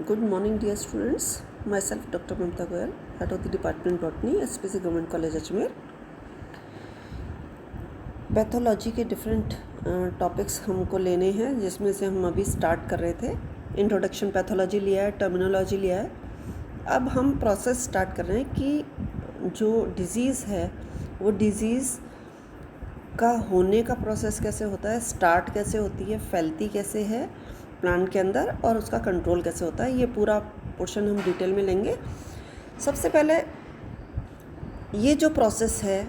Good morning, dear students. Myself, Dr. Mamta Goyal, head of the Department Botany, SPC Government College Ajmer. Pathology के different topics हमको लेने हैं, जिसमें से हम अभी स्टार्ट कर रहे थे. इंट्रोडक्शन पैथोलॉजी लिया है, टर्मिनोलॉजी लिया है. अब हम प्रोसेस स्टार्ट कर रहे हैं कि जो डिज़ीज़ है वो डिज़ीज़ का होने का प्रोसेस कैसे होता है, स्टार्ट कैसे होती है, फैलती कैसे है प्लांट के अंदर, और उसका कंट्रोल कैसे होता है. ये पूरा पोर्शन हम डिटेल में लेंगे. सबसे पहले ये जो प्रोसेस है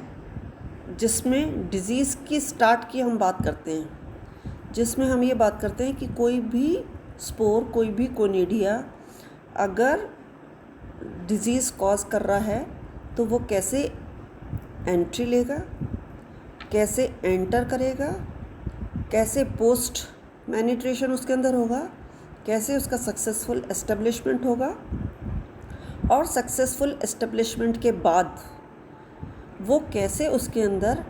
जिसमें डिज़ीज़ की स्टार्ट की हम बात करते हैं, जिसमें हम ये बात करते हैं कि कोई भी स्पोर, कोई भी कोनिडिया अगर डिज़ीज़ कॉज कर रहा है तो वो कैसे एंट्री लेगा, कैसे एंटर करेगा, कैसे पोस्ट मैनिट्रेशन उसके अंदर होगा, कैसे उसका सक्सेसफुल एस्टेब्लिशमेंट होगा, और सक्सेसफुल एस्टेब्लिशमेंट के बाद वो कैसे उसके अंदर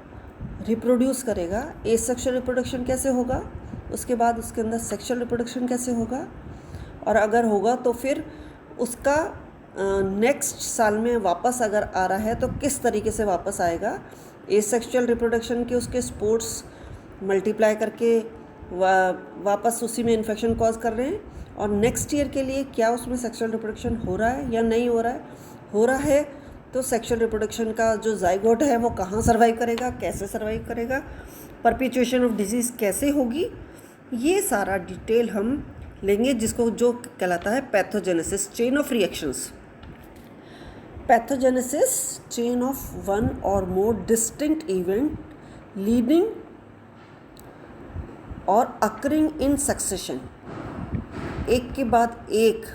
रिप्रोड्यूस करेगा. एसेक्सुअल रिप्रोडक्शन कैसे होगा, उसके बाद उसके अंदर सेक्सुअल रिप्रोडक्शन कैसे होगा, और अगर होगा तो फिर उसका नेक्स्ट साल में वापस अगर आ रहा है तो किस तरीके से वापस आएगा. एसेक्सुअल रिप्रोडक्शन के उसके स्पोर्ट्स मल्टीप्लाई करके वापस उसी में इन्फेक्शन कॉज कर रहे हैं, और नेक्स्ट ईयर के लिए क्या उसमें सेक्सुअल रिप्रोडक्शन हो रहा है या नहीं हो रहा है. हो रहा है तो सेक्सुअल रिप्रोडक्शन का जो जाइगोट है वो कहाँ सर्वाइव करेगा, कैसे सर्वाइव करेगा, परपिचुएशन ऑफ डिजीज़ कैसे होगी. ये सारा डिटेल हम लेंगे, जिसको जो कहलाता है pathogenesis, chain of reactions. Pathogenesis, chain of one or more distinct event leading or occurring in succession, एक के बाद एक,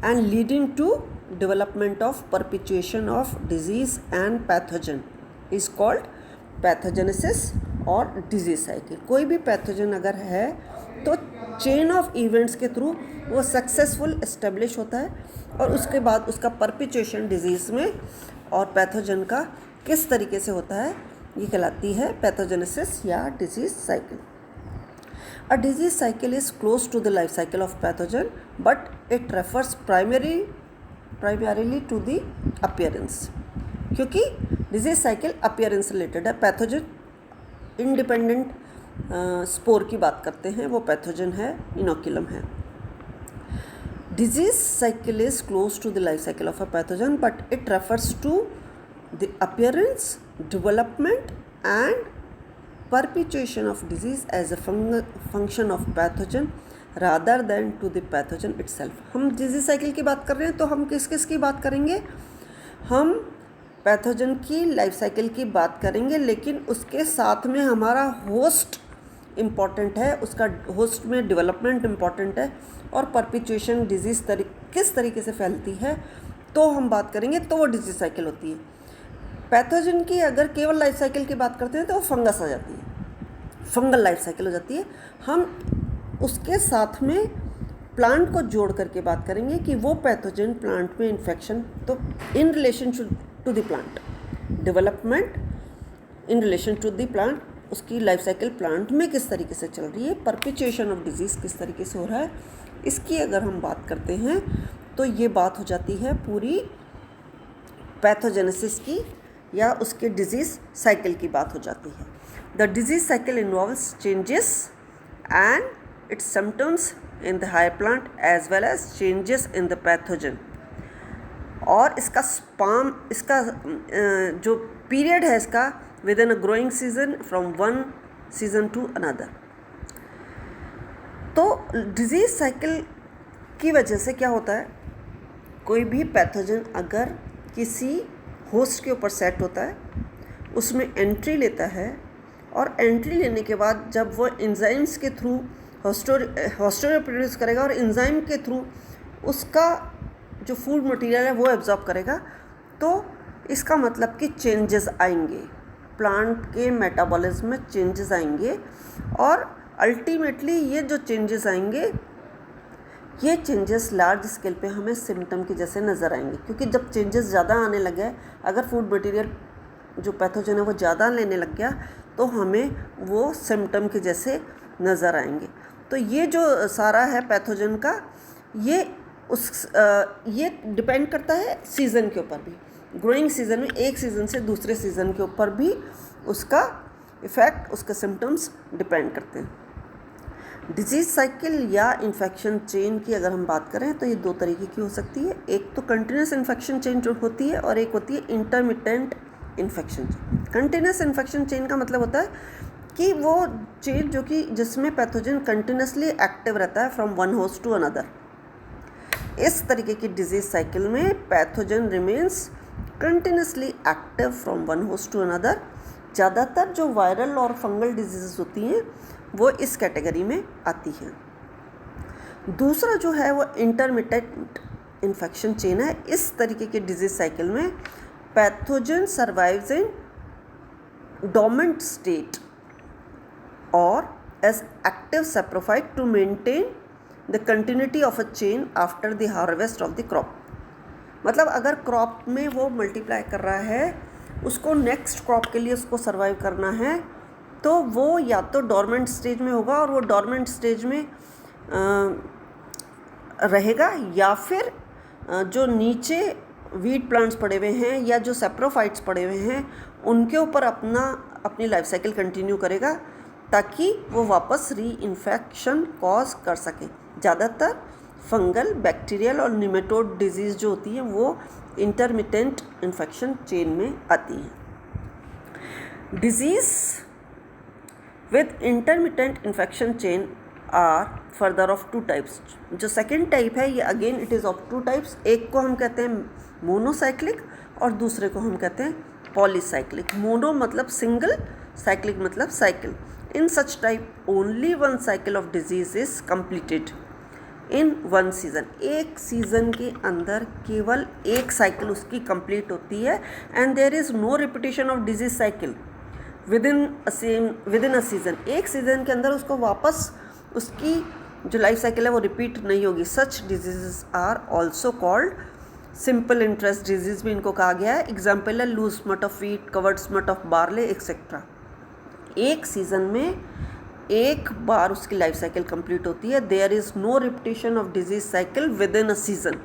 and leading to development of perpetuation of disease and pathogen is called pathogenesis or disease cycle. कोई भी pathogen अगर है तो chain of events के थ्रू वो सक्सेसफुल एस्टेब्लिश होता है, और उसके बाद उसका परपिचुएशन डिजीज़ में और पैथोजन का किस तरीके से होता है, ये कहलाती है पैथोजेनेसिस या disease cycle. A disease cycle is close to the life cycle of pathogen, but it refers primarily to the appearance. क्योंकि disease cycle appearance related है. पैथोजन इंडिपेंडेंट स्पोर की बात करते हैं, वो पैथोजन है, इनोकुलम है. Disease cycle is close to the life cycle of a pathogen, but it refers to the appearance, development and perpetuation of disease as a function of pathogen rather than to the pathogen itself. हम disease cycle की बात कर रहे हैं तो हम किस किस की बात करेंगे, हम पैथोजन की लाइफ साइकिल की बात करेंगे, लेकिन उसके साथ में हमारा होस्ट इम्पॉर्टेंट है, उसका होस्ट में डेवलपमेंट इम्पॉर्टेंट है, और परपिचुएशन डिजीज़ किस तरीके से फैलती है तो हम बात करेंगे, तो वो डिजीज साइकिल होती है. पैथोजन की अगर केवल लाइफ साइकिल की बात करते हैं तो वो फंगस आ जाती है, फंगल लाइफ साइकिल हो जाती है. हम उसके साथ में प्लांट को जोड़ करके बात करेंगे कि वो पैथोजन प्लांट में इन्फेक्शन, तो in relation to the plant development, in relation to the plant उसकी लाइफ साइकिल प्लांट में किस तरीके से चल रही है, परपिचुएशन ऑफ डिजीज़ किस तरीके से हो रहा है, इसकी अगर हम बात करते हैं तो ये बात हो जाती है पूरी पैथोजेनेसिस की या उसके डिजीज़ साइकिल की बात हो जाती है. The disease cycle involves changes and its symptoms in the higher plant as well as changes in the pathogen. और इसका जो पीरियड है इसका within a growing season from one season to another. तो डिजीज़ साइकिल की वजह से क्या होता है, कोई भी पैथोजन अगर किसी होस्ट के ऊपर सेट होता है, उसमें एंट्री लेता है, और एंट्री लेने के बाद जब वो एंजाइम्स के थ्रू होस्टोरिया प्रोड्यूस करेगा और एंजाइम के थ्रू उसका जो फूड मटेरियल है वो एब्जॉर्ब करेगा, तो इसका मतलब कि चेंजेस आएंगे, प्लांट के मेटाबॉलिज्म में चेंजेस आएंगे, और अल्टीमेटली ये जो चेंजेस आएंगे, ये चेंजेस लार्ज स्केल पे हमें सिम्टम के जैसे नज़र आएंगे. क्योंकि जब चेंजेस ज़्यादा आने लगे, अगर फूड मटेरियल जो पैथोजन है वो ज़्यादा लेने लग गया, तो हमें वो सिम्टम के जैसे नज़र आएंगे. तो ये जो सारा है पैथोजन का, ये ये डिपेंड करता है सीज़न के ऊपर भी। ग्रोइंग सीज़न में एक सीज़न से दूसरे सीज़न के ऊपर भी उसका इफ़ेक्ट, उसके सिम्टम्स डिपेंड करते हैं। डिजीज़ साइकिल या इन्फेक्शन चेन की अगर हम बात करें तो ये दो तरीके की हो सकती है। एक तो कंटिन्यूस इन्फेक्शन चेन जो होती है और एक होती है intermittent infection chain. Continuous infection chain का मतलब होता है कि वो चेन जो कि जिसमें पैथोजन कंटिन्यूसली एक्टिव रहता है from one host to another. इस तरीके की डिजीज़ साइकिल में pathogen remains continuously active from one host to another. ज़्यादातर जो वायरल और फंगल डिजीज़ होती हैं वो इस कैटेगरी में आती हैं। दूसरा जो है वो इंटरमिटेंट इन्फेक्शन चेन है। इस तरीके के डिजीज़ साइकिल में pathogen survives in dormant state और as active saprophyte to maintain the continuity of a chain after the harvest of the crop. मतलब अगर क्रॉप में वो मल्टीप्लाई कर रहा है, उसको नेक्स्ट क्रॉप के लिए उसको सर्वाइव करना है, तो वो या तो डोर्मेंट स्टेज में होगा और वो डोर्मेंट स्टेज में रहेगा, या फिर जो नीचे वीड प्लांट्स पड़े हुए हैं या जो सैप्रोफाइट्स पड़े हुए हैं उनके ऊपर अपनी लाइफ साइकिल कंटिन्यू करेगा ताकि वो वापस री इन्फेक्शन कॉज कर सके। ज़्यादातर फंगल, बैक्टीरियल और निमेटोड डिजीज़ जो होती है वो इंटरमिटेंट इन्फेक्शन चेन में आती है। Disease with intermittent infection chain are further of two types. जो सेकेंड टाइप है ये again it is of two types. एक को हम कहते हैं मोनोसाइक्लिक और दूसरे को हम कहते हैं पॉलीसाइक्लिक। मोनो मतलब सिंगल, साइक्लिक मतलब cycle. In such type only one cycle of disease is completed in one season. एक सीज़न के अंदर केवल एक साइकिल उसकी कंप्लीट होती है and there is no repetition of disease cycle within a season. एक सीज़न के अंदर उसको वापस उसकी जो लाइफ साइकिल है वो रिपीट नहीं होगी। Such disease are also called simple interest disease भी इनको कहा गया है। एग्जाम्पल है loose smut of wheat, covered smut of barley etcetera. एक सीज़न में एक बार उसकी लाइफ साइकिल कंप्लीट होती है। There is no repetition of disease cycle within a season.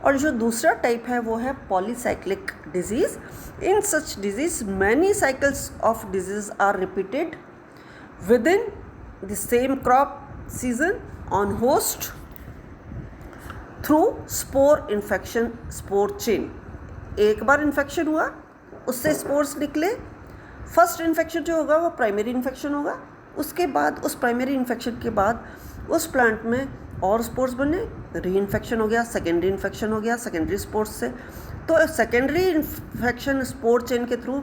और जो दूसरा टाइप है वो है polycyclic disease. In such disease many cycles of disease are repeated with in the same crop season on host through spore infection spore chain. एक बार infection हुआ, उससे spores निकले। फर्स्ट इन्फेक्शन जो होगा वो प्राइमरी इन्फेक्शन होगा। उसके बाद उस प्राइमरी इन्फेक्शन के बाद उस प्लांट में और स्पोर्स बने, री इन्फेक्शन हो गया, सेकेंडरी इन्फेक्शन हो गया सेकेंडरी स्पोर्स से। तो सेकेंडरी इन्फेक्शन स्पोर चेन के थ्रू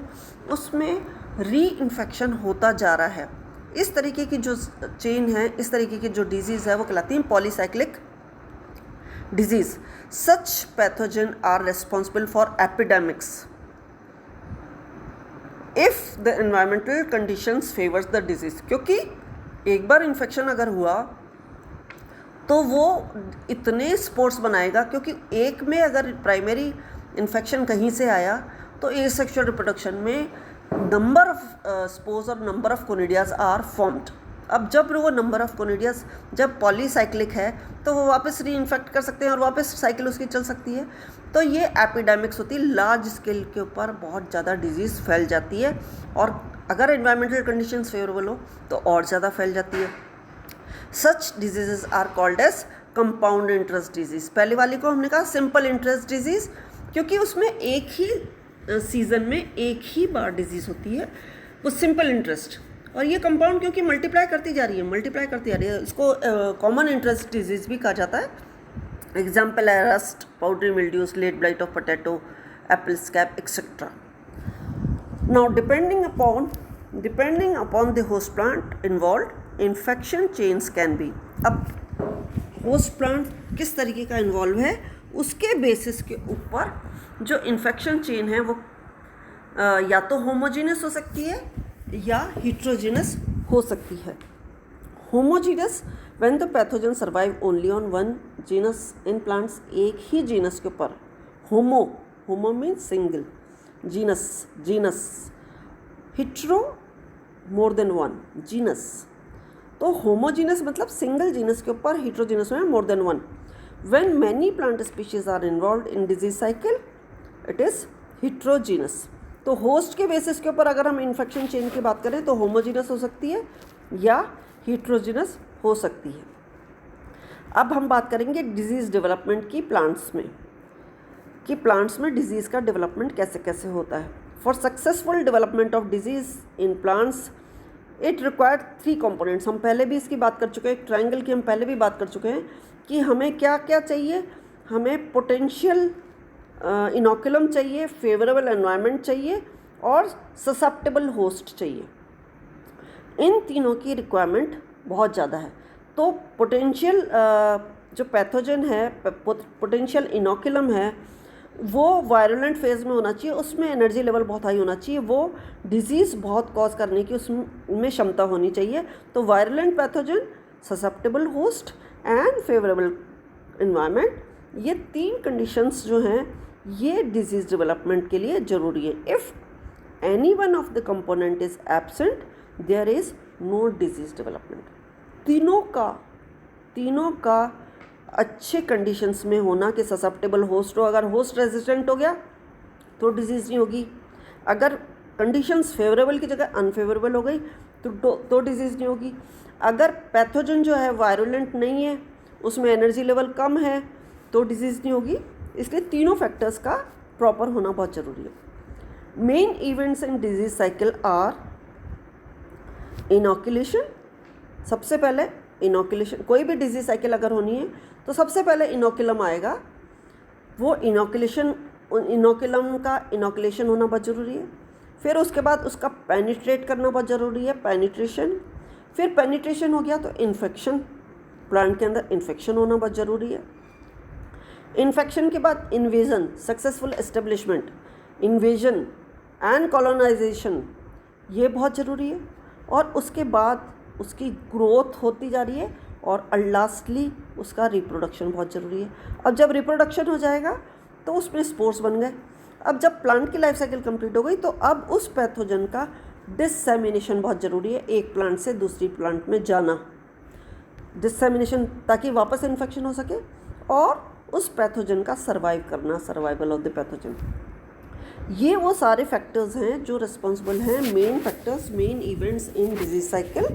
उसमें री इन्फेक्शन होता जा रहा है। इस तरीके की जो चेन है, इस तरीके की जो डिजीज़ है वो कहलाती है polycyclic disease. Such pathogen are responsible for epidemics if the environmental conditions favours the disease. क्योंकि एक बार इन्फेक्शन अगर हुआ तो वो इतने स्पोर्स बनाएगा, क्योंकि एक में अगर प्राइमरी इन्फेक्शन कहीं से आया तो एसेक्सुअल रिप्रोडक्शन में नंबर ऑफ स्पोर्स और नंबर ऑफ कोनिडियाज आर फॉर्म्ड। अब जब वो नंबर ऑफ कोनिडियाज जब पॉलीसाइक्लिक है तो वो वापस री इन्फेक्ट कर सकते हैं और वापस साइकिल उसकी चल सकती है। तो ये एपिडेमिक्स होती है, लार्ज स्केल के ऊपर बहुत ज़्यादा डिजीज़ फैल जाती है और अगर एनवायरमेंटल कंडीशंस फेवरेबल हो तो और ज़्यादा फैल जाती है। Such disease are called as compound interest disease. पहले वाली को हमने कहा सिंपल इंटरेस्ट डिजीज़, क्योंकि उसमें एक ही सीज़न में एक ही बार डिजीज़ होती है, वो सिंपल इंटरेस्ट। और ये कंपाउंड क्योंकि मल्टीप्लाई करती जा रही है, इसको कॉमन इंटरेस्ट डिजीज़ भी कहा जाता है। एग्जाम्पल है rust, powdery mildews, late blight of potato, apple scab etcetera. Now depending upon the host plant involve infection chains can be. अब होस्ट प्लांट किस तरीके का इन्वॉल्व है उसके बेसिस के ऊपर जो इन्फेक्शन चेन है वो या तो होमोजीनस हो सकती है या हिट्रोजीनस हो सकती है। Homogeneous when the pathogen survive only on one genus in plants. एक ही जीनस के ऊपर, होमो means single, genus, hetero more than one genus. तो होमोजीनस मतलब सिंगल जीनस के ऊपर, हिट्रोजीनस में more than one. When many plant species are involved in disease cycle, it is heterogeneous. तो host के बेसिस के ऊपर अगर हम इन्फेक्शन चेन की बात करें तो होमोजीनस हो सकती है या हीट्रोजीनस हो सकती है। अब हम बात करेंगे डिजीज़ डेवलपमेंट की प्लांट्स में, कि प्लांट्स में डिजीज़ का डेवलपमेंट कैसे कैसे होता है। For successful development of disease in plants it required 3 components. हम पहले भी इसकी बात कर चुके हैं, ट्रायंगल की हम पहले भी बात कर चुके हैं कि हमें क्या क्या चाहिए। हमें पोटेंशियल इनोकुलम चाहिए, फेवरेबल एनवायरनमेंट चाहिए और ससेप्टेबल होस्ट चाहिए। इन तीनों की रिक्वायरमेंट बहुत ज़्यादा है। तो पोटेंशियल जो पैथोजन है, पोटेंशियल इनोकुलम है, वो वायरुलेंट फेज़ में होना चाहिए, उसमें एनर्जी लेवल बहुत हाई होना चाहिए, वो डिजीज़ बहुत कॉज करने की उसमें क्षमता होनी चाहिए। तो virulent pathogen, susceptible host and favourable environment, ये 3 कंडीशंस जो हैं ये डिजीज़ डेवलपमेंट के लिए ज़रूरी है। If any one of the component is absent there is no disease development. तीनों का अच्छे कंडीशंस में होना कि ससेप्टेबल होस्ट हो। अगर होस्ट रेजिस्टेंट हो गया तो डिजीज़ नहीं होगी, अगर कंडीशंस फेवरेबल की जगह अनफेवरेबल हो गई तो डिजीज़ नहीं होगी। अगर पैथोजन जो है वायरुलेंट नहीं है, उसमें एनर्जी लेवल कम है, तो डिजीज़ नहीं होगी। इसलिए तीनों फैक्टर्स का प्रॉपर होना बहुत ज़रूरी है। Main events in disease cycle are inoculation. सबसे पहले इनोकुलेशन, कोई भी डिजीज़ साइकिल अगर होनी है तो सबसे पहले इनोकुलम आएगा। वो इनोकुलम का इनोकुलेशन होना बहुत ज़रूरी है। फिर उसके बाद उसका पेनिट्रेट करना बहुत ज़रूरी है, पेनिट्रेशन। फिर पेनिट्रेशन हो गया तो इन्फेक्शन, प्लांट के अंदर इन्फेक्शन होना बहुत ज़रूरी है। इन्फेक्शन के बाद invasion, successful establishment, invasion and colonisation, ये बहुत ज़रूरी है। और उसके बाद उसकी ग्रोथ होती जा रही है और लास्टली उसका रिप्रोडक्शन बहुत ज़रूरी है। अब जब रिप्रोडक्शन हो जाएगा तो उसमें स्पोर्स बन गए। अब जब प्लांट की लाइफ साइकिल कंप्लीट हो गई तो अब उस पैथोजन का डिसेमिनेशन बहुत ज़रूरी है, एक प्लांट से दूसरी प्लांट में जाना, डिसेमिनेशन, ताकि वापस इन्फेक्शन हो सके और उस पैथोजन का सर्वाइव करना, सर्वाइवल ऑफ द पैथोजन। ये वो सारे फैक्टर्स हैं जो रिस्पॉन्सिबल हैं, main factors, main events in disease cycle: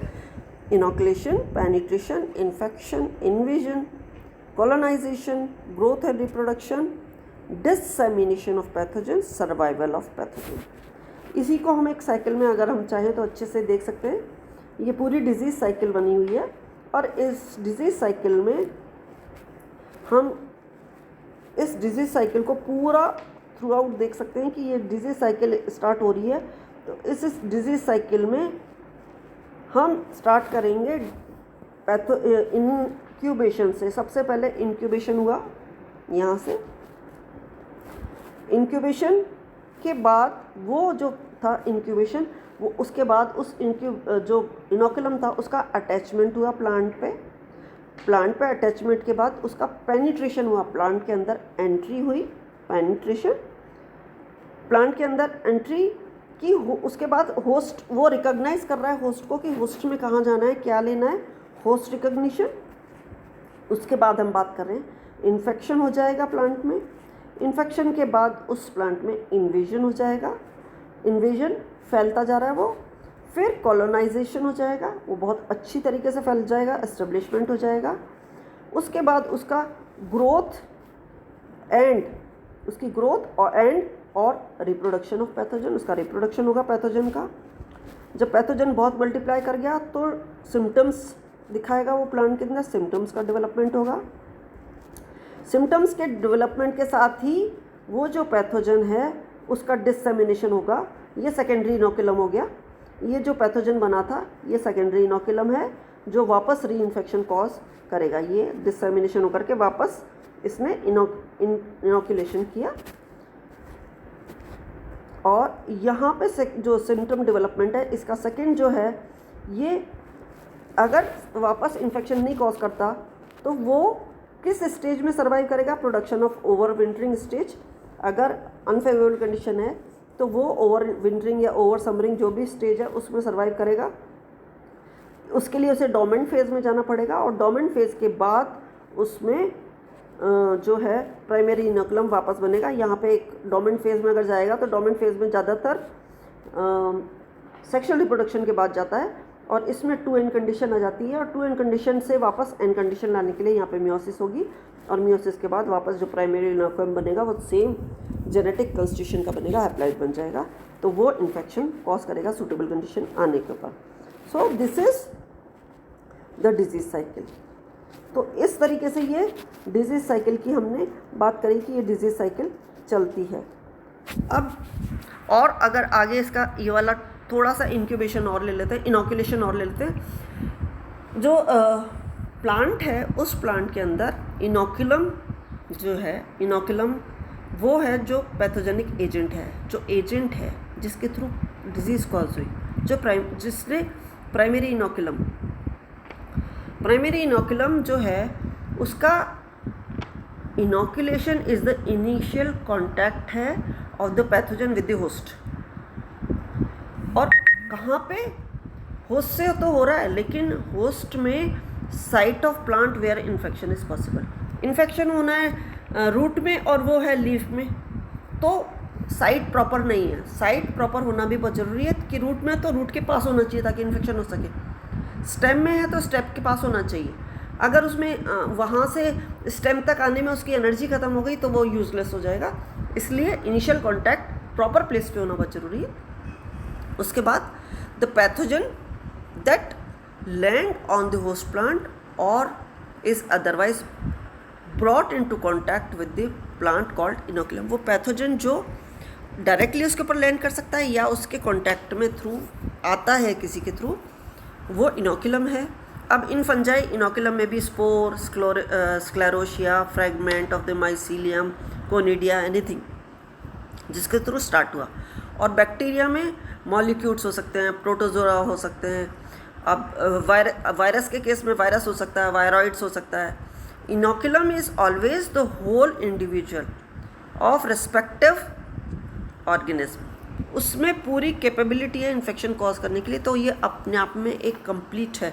inoculation, penetration, infection, invasion, colonisation, growth and reproduction, dissemination of pathogen, survival of pathogen. इसी को हम एक साइकिल में अगर हम चाहें तो अच्छे से देख सकते हैं। ये पूरी डिजीज़ साइकिल बनी हुई है और इस डिजीज़ साइकिल में हम इस डिजीज़ साइकिल को पूरा थ्रू आउट देख सकते हैं कि ये डिजीज़ साइकिल स्टार्ट हो रही है। तो इस डिजीज़ साइकिल में हम स्टार्ट करेंगे इंक्यूबेशन से। सबसे पहले इंक्यूबेशन हुआ यहाँ से, इंक्यूबेशन के बाद वो जो था इंक्यूबेशन, वो उसके बाद उस जो इनोकुलम था उसका अटैचमेंट हुआ प्लांट पे। प्लांट पे अटैचमेंट के बाद उसका पेनिट्रेशन हुआ, प्लांट के अंदर एंट्री हुई, पेनिट्रेशन, प्लांट के अंदर एंट्री की। उसके बाद होस्ट वो रिकॉग्नाइज कर रहा है होस्ट को कि होस्ट में कहाँ जाना है, क्या लेना है, होस्ट रिकॉग्निशन। उसके बाद हम बात कर रहे हैं इन्फेक्शन हो जाएगा प्लांट में। इन्फेक्शन के बाद उस प्लांट में इन्वेजन हो जाएगा, इन्वेजन फैलता जा रहा है वो। फिर कॉलोनाइजेशन हो जाएगा, वो बहुत अच्छी तरीके से फैल जाएगा, एस्टेब्लिशमेंट हो जाएगा। उसके बाद उसका ग्रोथ एंड, उसकी ग्रोथ और रिप्रोडक्शन ऑफ पैथोजन, उसका रिप्रोडक्शन होगा पैथोजन का। जब पैथोजन बहुत मल्टीप्लाई कर गया तो सिम्टम्स दिखाएगा वो प्लांट के अंदर, सिम्टम्स का डेवलपमेंट होगा। सिम्टम्स के डेवलपमेंट के साथ ही वो जो पैथोजन है उसका डिसेमिनेशन होगा। ये सेकेंडरी इनोकुलम हो गया। ये जो पैथोजन बना था ये सेकेंडरी इनोकुलम है जो वापस री इन्फेक्शन कॉज करेगा। ये डिसेमिनेशन होकर के वापस इसने इनोकुलेशन किया। और यहाँ पे जो सिम्टम डेवलपमेंट है इसका सेकेंड जो है, ये अगर वापस इन्फेक्शन नहीं कॉज करता तो वो किस स्टेज में सर्वाइव करेगा, production of over wintering stage. अगर अनफेवरेबल कंडीशन है तो वो ओवर विंटरिंग या ओवर समरिंग जो भी स्टेज है उसमें सर्वाइव करेगा। उसके लिए उसे डोमेंट फेज़ में जाना पड़ेगा और डोमेंट फेज़ के बाद उसमें जो है प्राइमरी इनोकुलम वापस बनेगा। यहाँ पे एक डोमिनेंट फेज में अगर जाएगा तो डोमिनेंट फेज में ज़्यादातर सेक्शुअल रिप्रोडक्शन के बाद जाता है और इसमें 2n कंडीशन आ जाती है और 2n कंडीशन से वापस n कंडीशन लाने के लिए यहाँ पे मियोसिस होगी और मियोसिस के बाद वापस जो प्राइमरी इनोकुलम बनेगा वो सेम जेनेटिक कंस्टिट्यूशन का बनेगा, हैप्लॉइड बन जाएगा, तो वो इन्फेक्शन कॉज करेगा सूटेबल कंडीशन आने के ऊपर। So this is the disease cycle. तो इस तरीके से ये डिजीज़ साइकिल की हमने बात करी कि ये डिजीज़ साइकिल चलती है। अब और अगर आगे इसका ये वाला थोड़ा सा इंक्यूबेशन और ले लेते हैं, इनोकुलेशन और ले लेते हैं। जो प्लांट है उस प्लांट के अंदर इनोकुलम जो है, इनोकुलम वो है जो पैथोजेनिक एजेंट है, जो एजेंट है जिसके थ्रू डिजीज़ कॉज हुई, जो जिसने प्राइमरी इनोकुलम जो है उसका inoculation is the initial contact है of the pathogen with the host. और कहाँ पे होस्ट से तो हो रहा है, लेकिन होस्ट में site of plant where infection is possible. Infection होना है रूट में और वो है लीफ में, तो साइट प्रॉपर नहीं है। साइट प्रॉपर होना भी बहुत ज़रूरी है कि रूट में तो रूट के पास होना चाहिए ताकि इन्फेक्शन हो सके, स्टेम में है तो स्टेम के पास होना चाहिए। अगर उसमें वहाँ से स्टेम तक आने में उसकी एनर्जी ख़त्म हो गई तो वो यूज़लेस हो जाएगा। इसलिए इनिशियल कॉन्टैक्ट प्रॉपर प्लेस पे होना बहुत ज़रूरी है। उसके बाद the pathogen that land on the host plant और is otherwise brought into contact with the plant called inoculum. वो पैथोजन जो डायरेक्टली उसके ऊपर लैंड कर सकता है या उसके कॉन्टैक्ट में थ्रू आता है किसी के थ्रू, वो इनोकुलम है। अब इन फंजाई इनोकुलम में भी spore, स्क्लेरोशिया, fragment of the mycelium, conidia, anything जिसके थ्रू स्टार्ट हुआ। और बैक्टीरिया में मॉलिक्यूल्स हो सकते हैं, प्रोटोजोआ हो सकते हैं। अब वायरस के केस में वायरस हो सकता है, वायरॉइड्स हो सकता है। Inoculum is always the whole individual of respective organism, उसमें पूरी कैपेबिलिटी है इन्फेक्शन कॉज करने के लिए, तो ये अपने आप में एक कंप्लीट है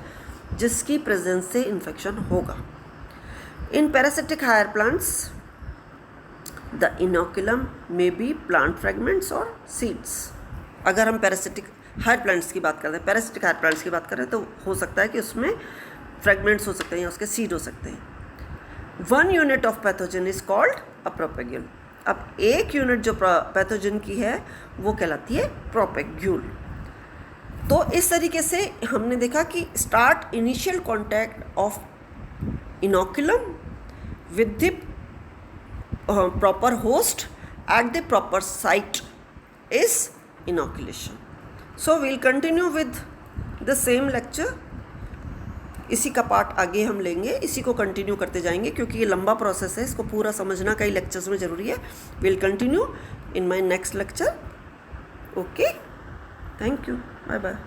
जिसकी प्रेजेंस से इन्फेक्शन होगा। In parasitic higher plants the inoculum may be plant fragments और सीड्स। अगर हम पैरासिटिक हायर प्लांट्स की बात करते हैं, पैरासिटिक हायर प्लांट्स की बात करें तो हो सकता है कि उसमें फ्रेगमेंट्स हो सकते हैं या उसके सीड हो सकते हैं। 1 unit of pathogen is called a propagule. अब एक यूनिट जो पैथोजन की है वो कहलाती है प्रोपेग्यूल। तो इस तरीके से हमने देखा कि start initial contact of inoculum with the proper host at the proper site is inoculation. So we'll continue with the same lecture. इसी का पार्ट आगे हम लेंगे, इसी को कंटिन्यू करते जाएंगे क्योंकि ये लंबा प्रोसेस है, इसको पूरा समझना कई लेक्चर्स में ज़रूरी है। We'll continue in my next lecture. Okay, thank you, bye bye.